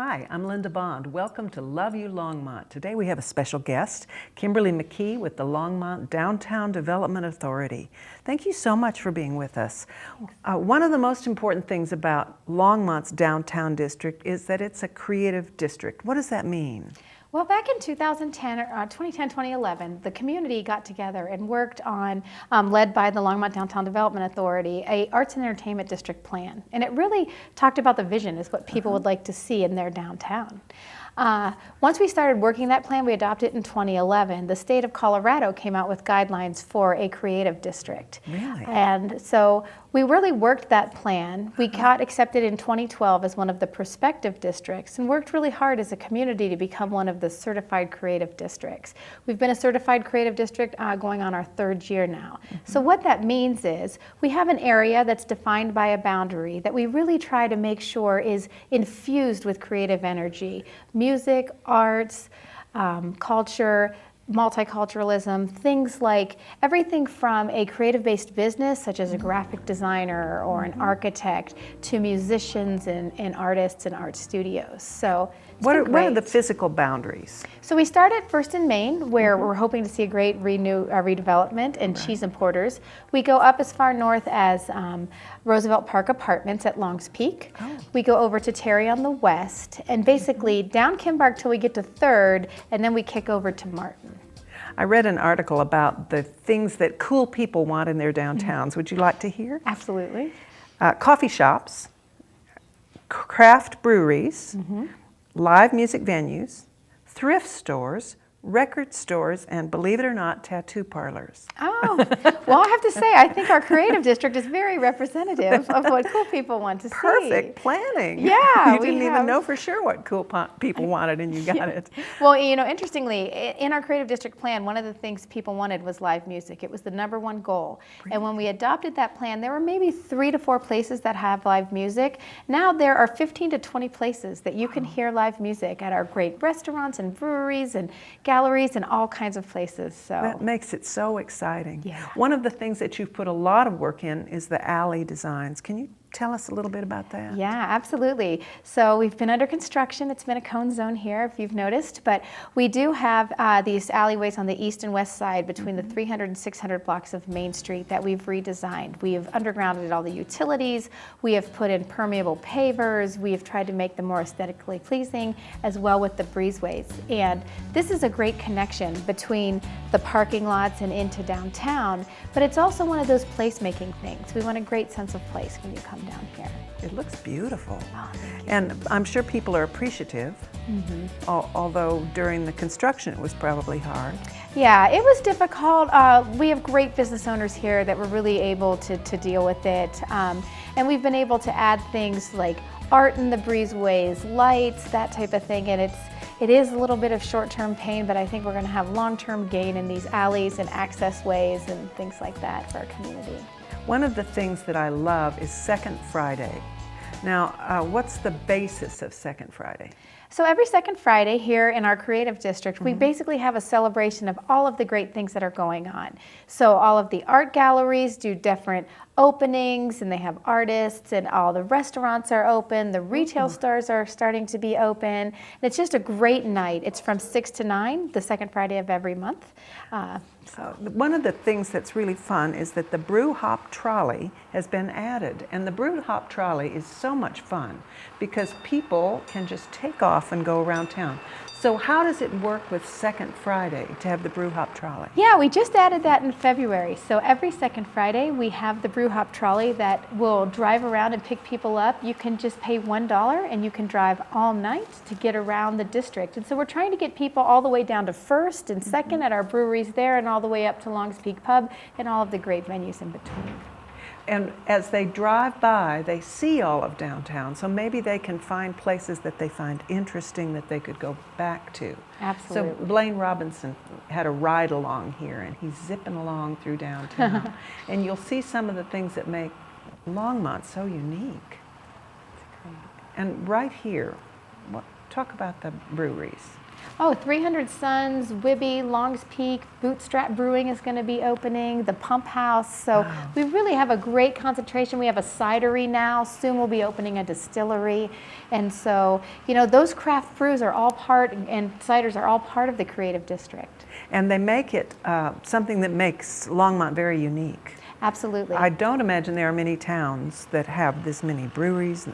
Hi, I'm Linda Bond. Welcome to Love You Longmont. Today we have a special guest, Kimberlee McKee with the Longmont Downtown Development Authority. Thank you so much for being with us. One of the most important things about Longmont's downtown district is that it's a creative district. What does that mean? Well, back in 2010, the community got together and worked on, led by the Longmont Downtown Development Authority, a arts and entertainment district plan. And it really talked about the vision is what people would like to see in their downtown. Once we started working that plan, we adopted it in 2011. The state of Colorado came out with guidelines for a creative district. Really? And so we really worked that plan. We got accepted in 2012 as one of the prospective districts and worked really hard as a community to become one of the certified creative districts. We've been a certified creative district going on our third year now. So what that means is we have an area that's defined by a boundary that we really try to make sure is infused with creative energy. Music, arts, culture, multiculturalism, things like everything from a creative-based business, such as a graphic designer or an architect, to musicians and artists and art studios. So what are the physical boundaries? So we started first in Maine, where we're hoping to see a great redevelopment in Cheese and Porters. We go up as far north as Roosevelt Park Apartments at Longs Peak. We go over to Terry on the west, and basically down Kimbark till we get to 3rd, and then we kick over to Martin. I read an article about the things that cool people want in their downtowns. Would you like to hear? Absolutely. Coffee shops, craft breweries, live music venues, thrift stores, record stores, and believe it or not, tattoo parlors. Oh, well, I have to say, I think our creative district is very representative of what cool people want to see. Perfect planning. Yeah, you didn't even know for sure what cool people wanted, and you got it. Well, you know, interestingly, in our creative district plan, one of the things people wanted was live music. It was the #1 goal. And when we adopted that plan, there were maybe 3 to 4 places that have live music. Now there are 15 to 20 places that you can hear live music at our great restaurants and breweries and galleries and all kinds of places. So that makes it so exciting. Yeah. One of the things that you've put a lot of work in is the alley designs. Can you tell us a little bit about that? Yeah, absolutely. So we've been under construction. It's been a cone zone here, if you've noticed, but we do have these alleyways on the east and west side between the 300 and 600 blocks of Main Street that we've redesigned. We have undergrounded all the utilities. We have put in permeable pavers. We have tried to make them more aesthetically pleasing, as well with the breezeways. And this is a great connection between the parking lots and into downtown, but it's also one of those place-making things. We want a great sense of place when you come down here. It looks beautiful. Oh, thank you. And I'm sure people are appreciative, although during the construction it was probably hard. Yeah, it was difficult. We have great business owners here that were really able to deal with it. And we've been able to add things like art in the breezeways, lights, that type of thing. And it is a little bit of short-term pain, but I think we're going to have long-term gain in these alleys and access ways and things like that for our community. One of the things that I love is Second Friday. Now, what's the basis of Second Friday? So every second Friday here in our creative district, we basically have a celebration of all of the great things that are going on. So all of the art galleries do different openings, and they have artists, and all the restaurants are open. The retail stores are starting to be open. And it's just a great night. It's from 6 to 9, the second Friday of every month. One of the things that's really fun is that the brew hop trolley has been added. And the brew hop trolley is so much fun because people can just take off and go around town. So how does it work with Second Friday to have the brew hop trolley? Yeah, we just added that in February. So every second Friday, we have the brew hop trolley that will drive around and pick people up. You can just pay $1 and you can drive all night to get around the district. And so we're trying to get people all the way down to 1st and 2nd at our breweries there, and all the way up to Longs Peak Pub and all of the great venues in between. And as they drive by, they see all of downtown, so maybe they can find places that they find interesting that they could go back to. Absolutely. So Blaine Robinson had a ride along here, and he's zipping along through downtown. And you'll see some of the things that make Longmont so unique. And right here, talk about the breweries. Oh, 300 Suns, Wibby, Longs Peak, Bootstrap Brewing is going to be opening, the Pump House. So we really have a great concentration. We have a cidery now. Soon we'll be opening a distillery. And so, you know, those craft brews are all part, and ciders are all part of the creative district. And they make it something that makes Longmont very unique. Absolutely. I don't imagine there are many towns that have this many breweries.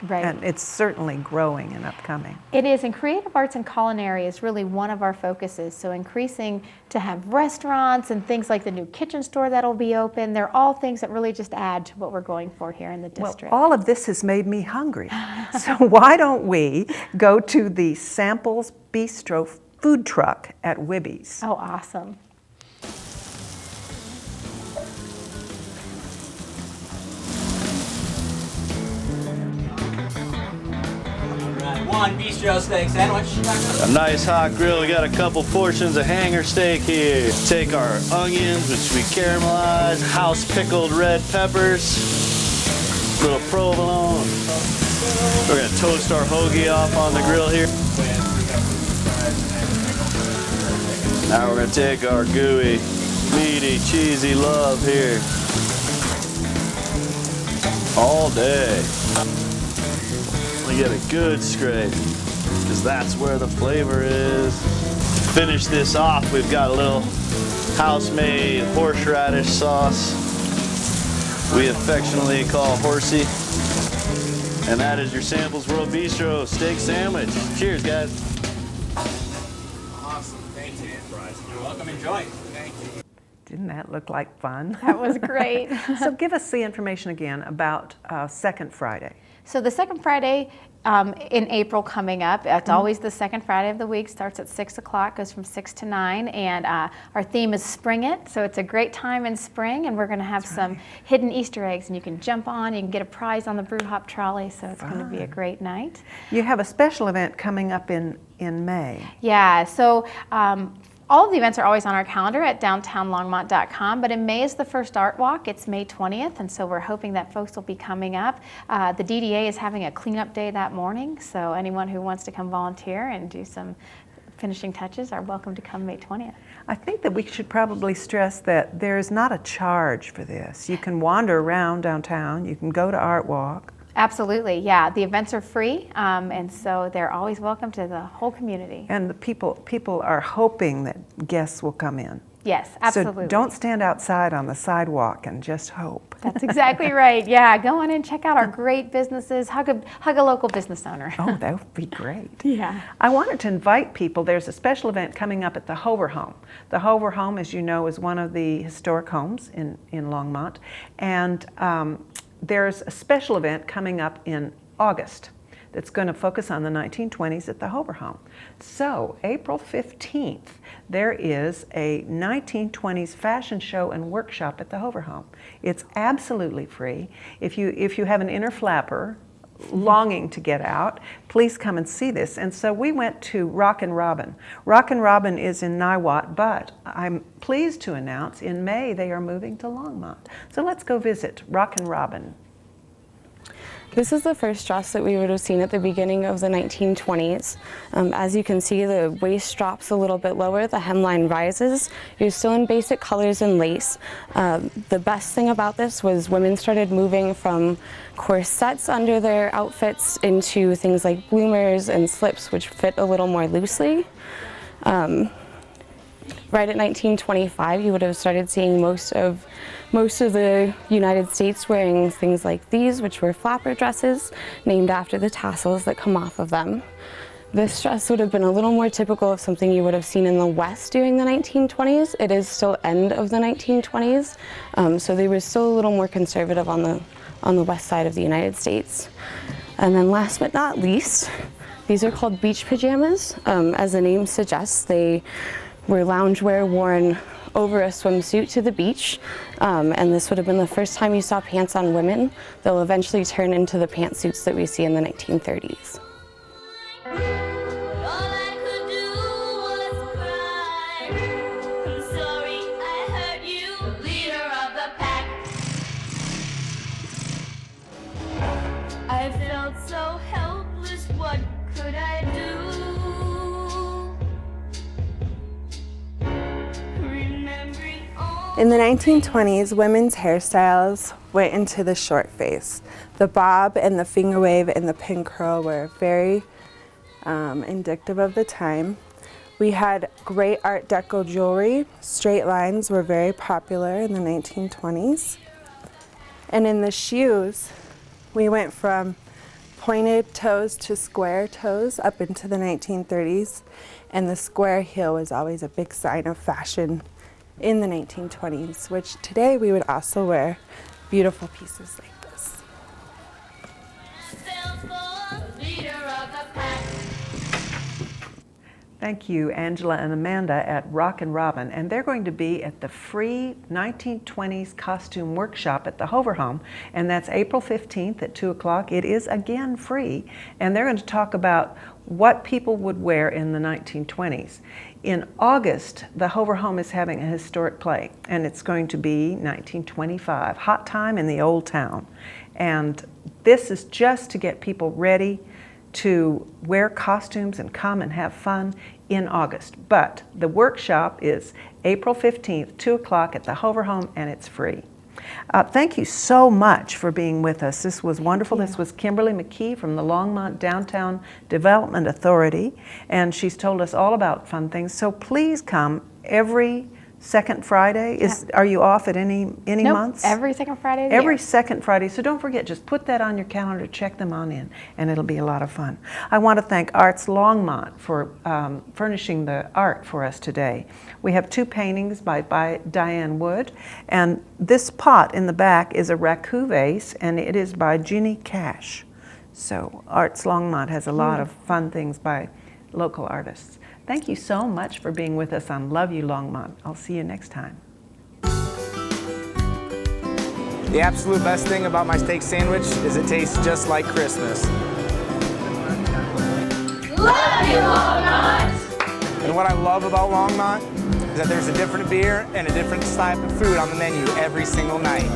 Right. And it's certainly growing and upcoming. It is, and creative arts and culinary is really one of our focuses. So increasing to have restaurants and things like the new kitchen store that'll be open. They're all things that really just add to what we're going for here in the district. Well, all of this has made me hungry. So why don't we go to the Samples Bistro food truck at Wibby's? Oh, awesome. One bistro steak sandwich. A nice hot grill. We got a couple portions of hanger steak here. Take our onions, which we caramelize, house pickled red peppers, little provolone. We're gonna toast our hoagie off on the grill here. Now we're gonna take our gooey, meaty, cheesy love here. All day. We get a good scrape, because that's where the flavor is. To finish this off, we've got a little house-made horseradish sauce we affectionately call horsey. And that is your Samples World Bistro steak sandwich. Cheers, guys. Awesome. Thank you. You're welcome. Enjoy. Thank you. Didn't that look like fun? That was great. So give us the information again about Second Friday. So the second Friday in April coming up, it's always the second Friday of the week, starts at 6 o'clock, goes from 6 to 9, and our theme is Spring It, so it's a great time in spring, and we're going to have some hidden Easter eggs, and you can jump on, you can get a prize on the brew hop trolley, so it's going to be a great night. You have a special event coming up in May. Yeah, so all of the events are always on our calendar at downtownlongmont.com, but in May is the first art walk. It's May 20th, and so we're hoping that folks will be coming up. The DDA is having a cleanup day that morning, so anyone who wants to come volunteer and do some finishing touches are welcome to come May 20th. I think that we should probably stress that there is not a charge for this. You can wander around downtown, you can go to Art Walk. Absolutely, yeah. The events are free, and so they're always welcome to the whole community. And the people are hoping that guests will come in. Yes, absolutely. So don't stand outside on the sidewalk and just hope. That's exactly right. Yeah, go on and check out our great businesses. Hug a local business owner. Oh, that would be great. Yeah. I wanted to invite people. There's a special event coming up at the Hover Home. The Hover Home, as you know, is one of the historic homes in Longmont. And there's a special event coming up in August that's going to focus on the 1920s at the Hover Home. So April 15th, there is a 1920s fashion show and workshop at the Hover Home. It's absolutely free. If you have an inner flapper longing to get out, please come and see this. And so we went to Rockin' Robin. Rockin' Robin is in Niwot, but I'm pleased to announce in May they are moving to Longmont. So let's go visit Rockin' Robin. This is the first dress that we would have seen at the beginning of the 1920s. As you can see, the waist drops a little bit lower, the hemline rises. You're still in basic colors and lace. The best thing about this was women started moving from corsets under their outfits into things like bloomers and slips, which fit a little more loosely. Right at 1925, you would have started seeing most of the United States wearing things like these, which were flapper dresses, named after the tassels that come off of them. This dress would have been a little more typical of something you would have seen in the West during the 1920s. It is still end of the 1920s, so they were still a little more conservative on the west side of the United States. And then last but not least, these are called beach pajamas. As the name suggests, they were loungewear worn over a swimsuit to the beach, and this would have been the first time you saw pants on women. They'll eventually turn into the pantsuits that we see in the 1930s. I felt so helpless, what could I do? In the 1920s, women's hairstyles went into the short face. The bob and the finger wave and the pin curl were very indicative of the time. We had great Art Deco jewelry. Straight lines were very popular in the 1920s. And in the shoes, we went from pointed toes to square toes up into the 1930s. And the square heel was always a big sign of fashion in the 1920s, which today we would also wear beautiful pieces like this. Thank you, Angela and Amanda at Rockin' Robin, and they're going to be at the free 1920s costume workshop at the Hover Home, and that's April 15th at 2 o'clock. It is again free, and they're going to talk about what people would wear in the 1920s. In August, the Hover Home is having a historic play, and it's going to be 1925, Hot Time in the Old Town. And this is just to get people ready to wear costumes and come and have fun in August. But the workshop is April 15th, 2 o'clock at the Hover Home, and it's free. Thank you so much for being with us. This was wonderful. This was Kimberlee McKee from the Longmont Downtown Development Authority, and she's told us all about fun things. So please come every second Friday. Are you off at any Nope, months? every second Friday of the Every year. second Friday. So don't forget, just put that on your calendar, check them on in, and it'll be a lot of fun. I want to thank Arts Longmont for furnishing the art for us today. We have two paintings by Diane Wood, and this pot in the back is a raku vase, and it is by Ginny Cash. So Arts Longmont has a lot of fun things by local artists. Thank you so much for being with us on Love You Longmont. I'll see you next time. The absolute best thing about my steak sandwich is it tastes just like Christmas. Love you, Longmont! And what I love about Longmont is that there's a different beer and a different type of food on the menu every single night.